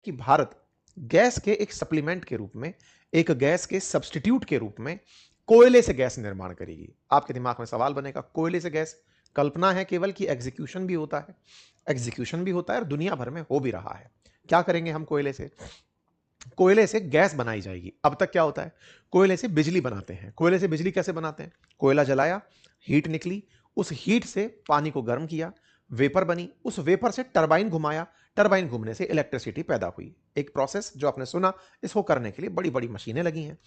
कि भारत गैस के एक सप्लीमेंट के रूप में, एक गैस के सब्स्टिट्यूट के रूप में कोयले से गैस निर्माण करेगी। आपके दिमाग में सवाल बनेगा, कोयले से गैस कल्पना है केवल कि एग्जीक्यूशन भी होता है? एग्जीक्यूशन भी होता है और दुनिया भर में हो भी रहा है। क्या करेंगे हम कोयले से? कोयले से गैस बनाई जाएगी। अब तक क्या होता है? कोयले से बिजली बनाते हैं। कोयले से बिजली कैसे बनाते हैं? कोयला जलाया, हीट निकली, उस हीट से पानी को गर्म किया, वेपर बनी, उस वेपर से टरबाइन घुमाया, टरबाइन घूमने से इलेक्ट्रिसिटी पैदा हुई। एक प्रोसेस जो आपने सुना, इसको करने के लिए बड़ी बड़ी मशीनें लगी हैं।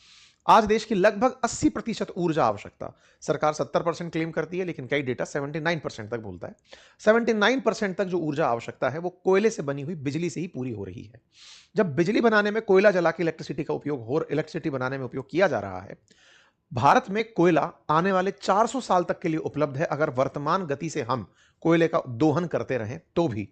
आज देश की लगभग 80% ऊर्जा आवश्यकता, सरकार 70% क्लेम करती है लेकिन कई डेटा 79% तक बोलता है। 79% तक जो ऊर्जा आवश्यकता है वो कोयले से बनी हुई बिजली से ही पूरी हो रही है। जब बिजली बनाने में कोयला जला के इलेक्ट्रिसिटी बनाने में उपयोग किया जा रहा है, भारत में कोयला आने वाले 400 साल तक के लिए उपलब्ध है। अगर वर्तमान गति से हम कोयले का दोहन करते रहें तो भी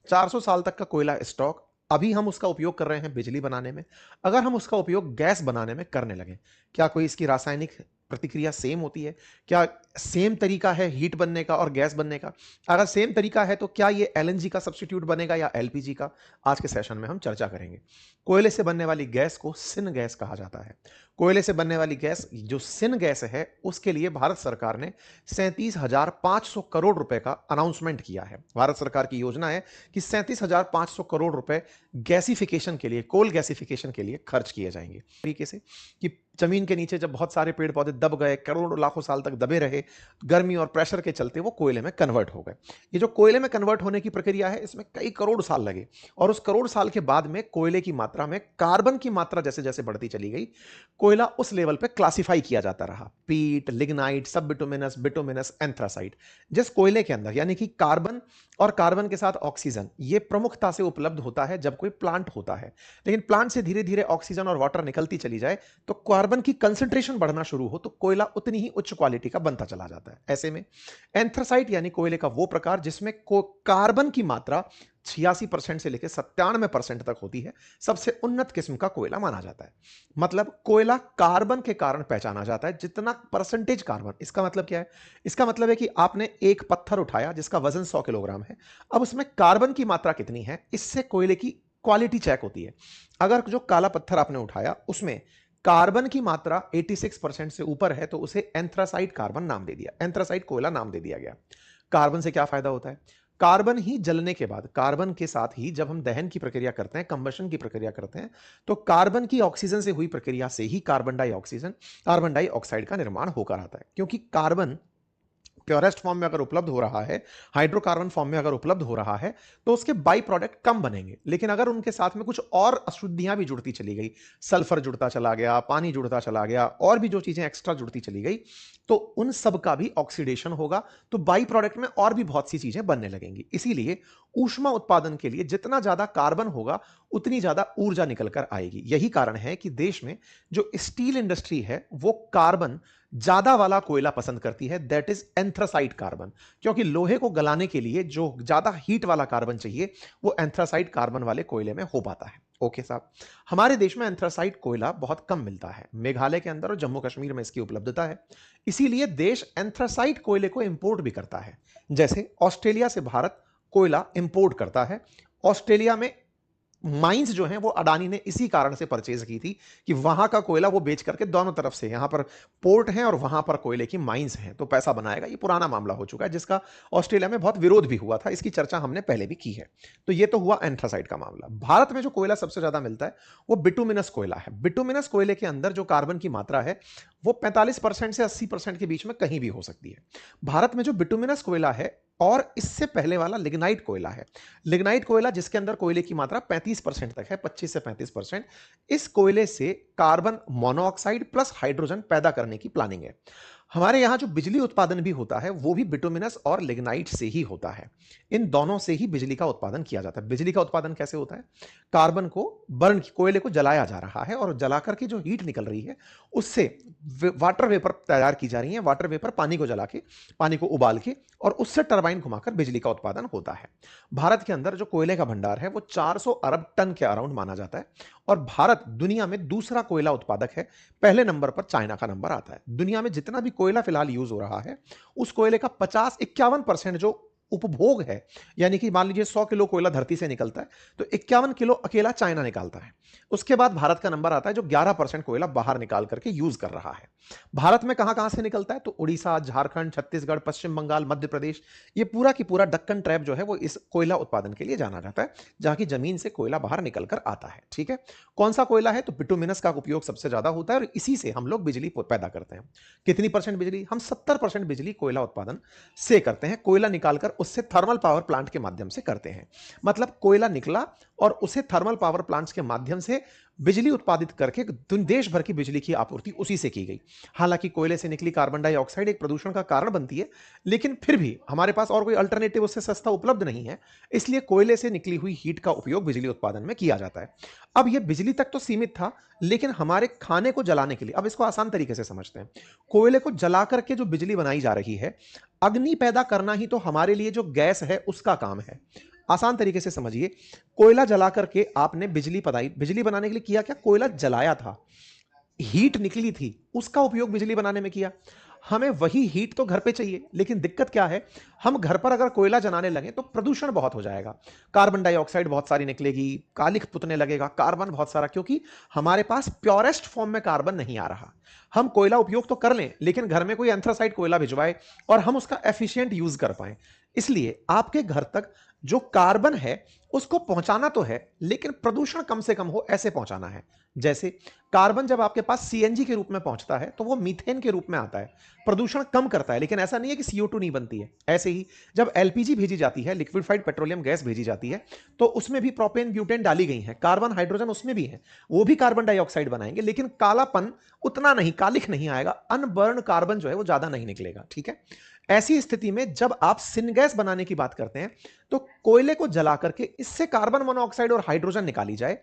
400 साल तक का कोयला स्टॉक। अभी हम उसका उपयोग कर रहे हैं बिजली बनाने में। अगर हम उसका उपयोग गैस बनाने में करने लगे, क्या कोई इसकी रासायनिक प्रतिक्रिया सेम होती है? क्या सेम तरीका है हीट बनने का और गैस बनने का? अगर सेम तरीका है तो क्या ये एलएनजी का सब्स्टिट्यूट बनेगा या एलपीजी का? आज के सेशन में हम चर्चा करेंगे। कोयले से बनने वाली गैस को सिन गैस कहा जाता है। कोयले से बनने वाली गैस जो सिन गैस है, उसके लिए भारत सरकार ने 37,500 करोड़ रुपए का अनाउंसमेंट किया है। भारत सरकार की योजना है कि 37,500 करोड़ रुपए गैसिफिकेशन के लिए, कोल गैसिफिकेशन के लिए खर्च किए जाएंगे। तरीके से कि जमीन के नीचे जब बहुत सारे पेड़ पौधे दब गए, करोड़ों लाखों साल तक दबे रहे, गर्मी और प्रेशर के चलते वो कोयले में कन्वर्ट हो गए। ये जो कोयले में कन्वर्ट होने की प्रक्रिया है, इसमें कई करोड़ साल लगे और उस करोड़ साल के बाद में कोयले की मात्रा में कार्बन की मात्रा जैसे जैसे बढ़ती चली गई, कोयला उस लेवल पे क्लासिफाई किया जाता रहा। पीट, लिग्नाइट, सब बिटुमिनस, बिटुमिनस, एंथ्रासाइट। जिस कोयले के अंदर यानी कि कार्बन और कार्बन के साथ ऑक्सीजन ये प्रमुखता से उपलब्ध होता है जब कोई प्लांट होता है। लेकिन प्लांट से धीरे धीरे ऑक्सीजन और वाटर निकलती चली जाए तो कार्बन की कंसंट्रेशन बढ़ना शुरू हो तो कोयला उतनी ही उच्च क्वालिटी का बनता चला जाता है। ऐसे में एंथ्रासाइट यानी कोयले का वो प्रकार जिसमें कार्बन की मात्रा 86% से लेकर 97% तक होती है, सबसे उन्नत किस्म का कोयला माना जाता है। मतलब कोयला कार्बन के कारण पहचाना जाता है। जितना परसेंटेज कार्बन, इसका मतलब क्या है? इसका मतलब है कि आपने एक पत्थर उठाया जिसका वजन 100 किलोग्राम है, अब उसमें कार्बन की मात्रा कितनी है, इससे कोयले की क्वालिटी चेक होती है। अगर जो काला पत्थर आपने उठाया उसमें कार्बन की मात्रा 86% से ऊपर है तो उसे एंथ्रासाइट कार्बन नाम दे दिया, एंथ्रासाइट कोयला नाम दे दिया गया। कार्बन से क्या फायदा होता है? कार्बन ही जलने के बाद, कार्बन के साथ ही जब हम दहन की प्रक्रिया करते हैं, कंबशन की प्रक्रिया करते हैं, तो कार्बन की ऑक्सीजन से हुई प्रक्रिया से ही कार्बन डाइऑक्साइड का निर्माण होकर आता है। क्योंकि कार्बन प्योरेस्ट फॉर्म में अगर उपलब्ध हो रहा है, हाइड्रोकार्बन फॉर्म में अगर उपलब्ध हो रहा है, तो उसके बाई प्रोडक्ट कम बनेंगे। लेकिन अगर उनके साथ में कुछ और अशुद्धियां भी जुड़ती चली गई, सल्फर जुड़ता चला गया, पानी जुड़ता चला गया, और भी जो चीजें एक्स्ट्रा जुड़ती चली गई, तो उन सब का भी ऑक्सीडेशन होगा, तो बाई प्रोडक्ट में और भी बहुत सी चीजें बनने लगेंगी। इसीलिए ऊष्मा उत्पादन के लिए जितना ज्यादा कार्बन होगा उतनी ज्यादा ऊर्जा निकल कर आएगी। यही कारण है कि देश में जो स्टील इंडस्ट्री है वो कार्बन ज्यादा वाला कोयला पसंद करती है, दैट इज एंथ्रासाइट कार्बन। क्योंकि लोहे को गलाने के लिए जो ज्यादा हीट वाला कार्बन चाहिए वो एंथ्रासाइट कार्बन वाले कोयले में हो पाता है। ओके साहब, हमारे देश में एंथ्रासाइट कोयला बहुत कम मिलता है। मेघालय के अंदर और जम्मू कश्मीर में इसकी उपलब्धता है। इसीलिए देश एंथ्रासाइट कोयले को इंपोर्ट भी करता है। जैसे ऑस्ट्रेलिया से भारत कोयला इंपोर्ट करता है। ऑस्ट्रेलिया में माइंस जो हैं वो अडानी ने इसी कारण से परचेज की थी कि वहां का कोयला वो बेच करके दोनों तरफ से, यहां पर पोर्ट है और वहां पर कोयले की माइंस हैं, तो पैसा बनाएगा। ये पुराना मामला हो चुका है जिसका ऑस्ट्रेलिया में बहुत विरोध भी हुआ था, इसकी चर्चा हमने पहले भी की है। तो ये तो हुआ एंथ्रासाइट का मामला। भारत में जो कोयला सबसे ज्यादा मिलता है वो बिटुमिनस कोयला है। बिटुमिनस कोयले के अंदर जो कार्बन की मात्रा है वो 45% से 80% के बीच में कहीं भी हो सकती है। भारत में जो बिटुमिनस कोयला है और इससे पहले वाला लिग्नाइट कोयला है। लिग्नाइट कोयला जिसके अंदर कोयले की मात्रा 35% तक है, 25 से 35%। इस कोयले से कार्बन मोनोऑक्साइड प्लस हाइड्रोजन पैदा करने की प्लानिंग है। हमारे यहां जो बिजली उत्पादन भी होता है वो भी बिटुमिनस और लिग्नाइट से ही होता है। इन दोनों से ही बिजली का उत्पादन किया जाता है। बिजली का उत्पादन कैसे होता है? कार्बन को बर्न, कोयले को जलाया जा रहा है और जलाकर के जो हीट निकल रही है उससे वाटर वेपर तैयार की जा रही है। वाटर वेपर पानी को जला के, पानी को उबाल के, और उससे टरबाइन घुमाकर बिजली का उत्पादन होता है। भारत के अंदर जो कोयले का भंडार है वो 400 अरब टन के अराउंड माना जाता है और भारत दुनिया में दूसरा कोयला उत्पादक है। पहले नंबर पर चाइना का नंबर आता है। दुनिया में जितना भी कोयला फिलहाल यूज हो रहा है उस कोयले का 50-51% जो उपभोग है, यानी कि मान लीजिए 100 किलो कोयला धरती से निकलता है तो 51 किलो अकेला चाइना निकालता है। उसके बाद भारत का नंबर आता है जो 11% कोयला बाहर निकाल करके यूज कर रहा है। भारत में कहां कहां से निकलता है तो उड़ीसा, झारखंड, छत्तीसगढ़, पश्चिम बंगाल, मध्य प्रदेश, ये पूरा की पूरा दक्कन ट्रैप जो है वो इस कोयला उत्पादन के लिए जाना जाता है, जहां की जमीन से कोयला बाहर निकल कर आता है। ठीक है, कौन सा कोयला है तो बिटुमिनस का उपयोग सबसे ज्यादा होता है और इसी से हम लोग बिजली पैदा करते हैं। कितनी परसेंट बिजली? हम 70% बिजली कोयला उत्पादन से करते हैं, कोयला निकालकर उससे थर्मल पावर प्लांट के माध्यम से करते हैं। मतलब कोयला निकला और उसे थर्मल पावर प्लांट्स के माध्यम से बिजली उत्पादित करके देश भर की बिजली की आपूर्ति उसी से की गई। हालांकि कोयले से निकली कार्बन डाइऑक्साइड एक प्रदूषण का कारण बनती है, लेकिन फिर भी हमारे पास और कोई अल्टरनेटिव उससे सस्ता उपलब्ध नहीं है, इसलिए कोयले से निकली हुई हीट का उपयोग बिजली उत्पादन में किया जाता है। अब यह बिजली तक तो सीमित था, लेकिन हमारे खाने को जलाने के लिए, अब इसको आसान तरीके से समझते हैं, कोयले को जला करके जो बिजली बनाई जा रही है, अग्नि पैदा करना ही तो हमारे लिए जो गैस है उसका काम है। आसान तरीके से समझिए, कोयला जला करके आपने बिजली बनाने के लिए किया क्या? कोयला जलाया था, हीट निकली थी, उसका उपयोग बिजली बनाने में किया। हमें वही हीट तो घर पे चाहिए, लेकिन दिक्कत क्या है, हम घर पर अगर कोयला जलाने लगे तो प्रदूषण बहुत हो जाएगा, कार्बन डाइऑक्साइड बहुत सारी निकलेगी, कालिख पुतने लगेगा, कार्बन बहुत सारा, क्योंकि हमारे पास प्योरेस्ट फॉर्म में कार्बन नहीं आ रहा। हम कोयला उपयोग तो कर लें, लेकिन घर में कोई एंथ्रासाइड कोयला भिजवाए और हम उसका एफिशिएंट यूज कर पाए। इसलिए आपके घर तक जो कार्बन है उसको पहुंचाना तो है, लेकिन प्रदूषण कम से कम हो ऐसे पहुंचाना है। जैसे कार्बन जब आपके पास सीएनजी के रूप में पहुंचता है तो वो मीथेन के रूप में आता है, प्रदूषण कम करता है, लेकिन ऐसा नहीं है कि CO2 नहीं बनती है। ऐसे ही जब एलपीजी भेजी जाती है, लिक्विफाइड पेट्रोलियम गैस भेजी जाती है, तो उसमें भी प्रोपेन ब्यूटेन डाली गई है, कार्बन हाइड्रोजन उसमें भी है, वो भी कार्बन डाइऑक्साइड बनाएंगे, लेकिन कालापन उतना नहीं, कालिख नहीं आएगा, अनबर्न कार्बन जो है वो ज्यादा नहीं निकलेगा। ठीक है, ऐसी स्थिति में जब आप सिनगैस बनाने की बात करते हैं तो कोयले को जला करके इससे कार्बन मोनोऑक्साइड और हाइड्रोजन निकाली जाए,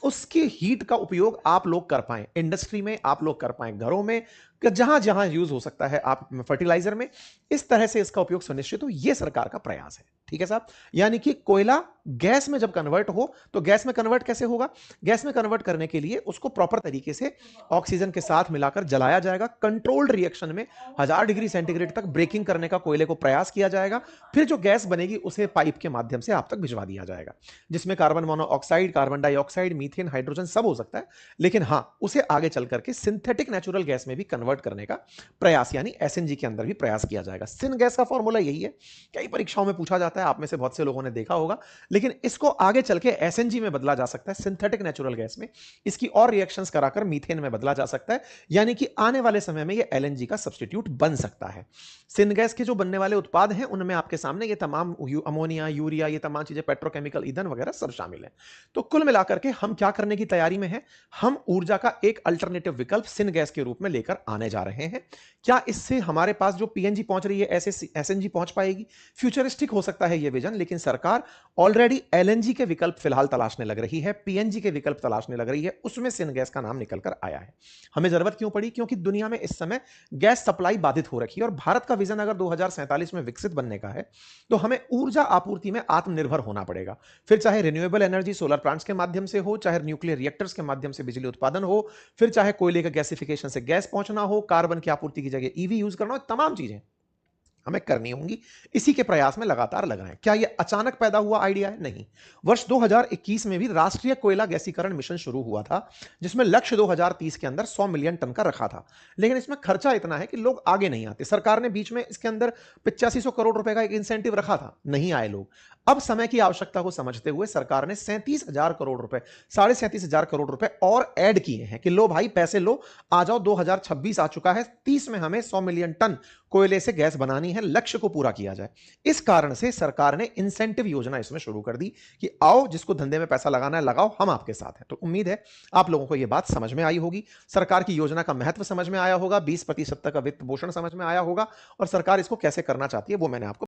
उसकी हीट का उपयोग आप लोग कर पाए इंडस्ट्री में, आप लोग कर पाए घरों में, जहां जहां यूज हो सकता है, आप फर्टिलाइजर में, इस तरह से इसका उपयोग सुनिश्चित हो, यह सरकार का प्रयास है। ठीक है साहब, यानी कि कोयला गैस में जब कन्वर्ट हो तो गैस में कन्वर्ट कैसे होगा? गैस में कन्वर्ट करने के लिए उसको प्रॉपर तरीके से ऑक्सीजन के साथ मिलाकर जलाया जाएगा, कंट्रोल्ड रिएक्शन में 1000 डिग्री सेंटीग्रेड तक ब्रेकिंग करने का कोयले को प्रयास किया जाएगा, फिर जो गैस बनेगी उसे पाइप के माध्यम से आप तक भिजवा दिया जाएगा, जिसमें carbon monoxide, carbon dioxide, methane, hydrogen सब हो सकता है, लेकिन हां, उसे आगे चल करके सिंथेटिक नेचुरल गैस में भी कन्वर्ट करने का प्रयास, यानी एसएनजी के अंदर भी प्रयास किया जाएगा। सिन गैस का फॉर्मूला यही है, कई परीक्षाओं में पूछा जाता है, आप में से बहुत से लोगों ने देखा होगा, लेकिन इसको आगे चल के एसएनजी में बदला जा सकता है, सिंथेटिक नेचुरल गैस में, इसकी और रिएक्शंस कराकर मीथेन में बदला जा सकता है, यानी कि आने वाले समय में ये एलएनजी का सब्स्टिट्यूट बन सकता है। सिन गैस के जो बनने वाले उत्पाद हैं उनमें आपके सामने ये तमाम अमोनिया, यूरिया, ये तमाम चीजें, पेट्रोकेमिकल, ईंधन वगैरह सब शामिल है। तो कुल मिलाकर के हम क्या करने की तैयारी में हैं? हम ऊर्जा का एक अल्टरनेटिव विकल्प सिन गैस के रूप में लेकर आने जा रहे हैं। क्या इससे हमारे पास जो पीएनजी पहुंच रही है ऐसे एसएनजी पहुंच पाएगी? फ्यूचरिस्टिक हो सकता है ये विजन, लेकिन सरकार ऑलरेडी एलएनजी के विकल्प फिलहाल तलाशने लग रही है, पीएनजी के विकल्प तलाशने लग रही है, उसमें सिन गैस का नाम निकल कर आया है। हमें जरूरत क्यों पड़ी? क्योंकि दुनिया में इस समय गैस सप्लाई बाधित हो रखी है, और भारत का विजन अगर 2047 में विकसित बनने का है तो हमें ऊर्जा आपूर्ति में आत्मनिर्भर होना पड़ेगा। फिर चाहे रिन्यूएबल एनर्जी, सोलर प्लांट्स के माध्यम से हो, चाहे न्यूक्लियर रिएक्टर्स के माध्यम से बिजली उत्पादन हो, फिर चाहे कोयले का गैसिफिकेशन से गैस पहुंचना हो, कार्बन की आपूर्ति की जगह ईवी यूज करना हो, तमाम चीजें हमें करनी होंगी। इसी के प्रयास में लगातार लग रहे हैं। क्या यह अचानक पैदा हुआ आइडिया है? नहीं। वर्ष 2021 में भी राष्ट्रीय कोयला गैसीकरण मिशन शुरू हुआ था, जिसमें लक्ष्य 2030 के अंदर 100 मिलियन टन का रखा था, लेकिन इसमें खर्चा इतना है कि लोग आगे नहीं आते। सरकार ने बीच में इसके अंदर 8500 करोड़ रुपए का एक इंसेंटिव रखा था, नहीं आए लोग। अब समय की आवश्यकता को समझते हुए सरकार ने 37,000 करोड़ रुपए, 37,500 करोड़ रुपए और ऐड किए हैं कि लो भाई पैसे लो, आ जाओ, 2026 आ चुका है, 30 में हमें 100 मिलियन टन कोयले से गैस बनानी है, लक्ष्य को पूरा किया जाए। इस कारण से सरकार ने इंसेंटिव योजना इसमें शुरू कर दी कि आओ, जिसको धंधे में पैसा लगाना है लगाओ, हम आपके साथ हैं। तो उम्मीद है आप लोगों को यह बात समझ में आई होगी, सरकार की योजना का महत्व समझ में आया होगा, 20% तक का वित्त पोषण समझ में आया होगा, और सरकार इसको कैसे करना चाहती है वो मैंने आपको